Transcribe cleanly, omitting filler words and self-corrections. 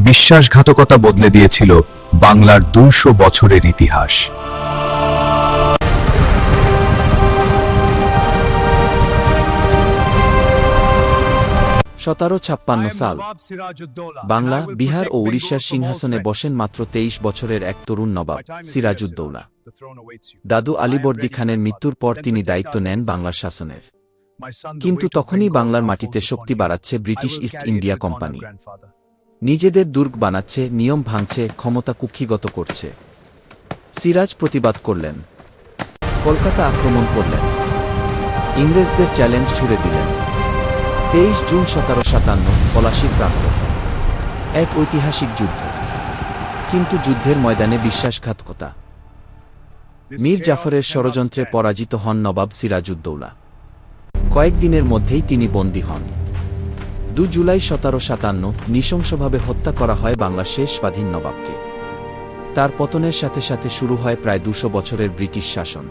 বিশ্বাসঘাতকতা বদলে দিয়েছিল বাংলার ২০০ বছরের ইতিহাস। ১৭৫৬ সাল বাংলা, বিহার ও উড়িষ্যার সিংহাসনে বসেন মাত্র ২৩ বছরের এক তরুণ নবাব সিরাজউদ্দৌলা। দাদু আলীবর্দী খানের মৃত্যুর পর তিনি দায়িত্ব নেন বাংলার শাসনের। কিন্তু তখনই বাংলার মাটিতে শক্তি বাড়াচ্ছে ব্রিটিশ ইস্ট ইন্ডিয়া কোম্পানি। নিজেদের দুর্গ বানাচ্ছে, নিয়ম ভাঙছে, ক্ষমতা কুক্ষিগত করছে। সিরাজ প্রতিবাদ করলেন, কলকাতা আক্রমণ করলেন, ইংরেজদের চ্যালেঞ্জ ছুড়ে দিলেন। ২৩ জুন ১৭৫৭ পলাশীর প্রান্ত, এক ঐতিহাসিক যুদ্ধ। কিন্তু যুদ্ধের ময়দানে বিশ্বাসঘাতকতা। মীর জাফরের ষড়যন্ত্রে পরাজিত হন নবাব সিরাজউদ্দৌলা। কয়েকদিনের মধ্যেই তিনি বন্দী হন। ২ জুলাই ১৭৫৭ নৃশংসভাবে হত্যা করা হয় বাংলার শেষ স্বাধীন নবাবকে। তার পতনের সাথে সাথে শুরু হয় প্রায় ২০০ বছরের ব্রিটিশ শাসন।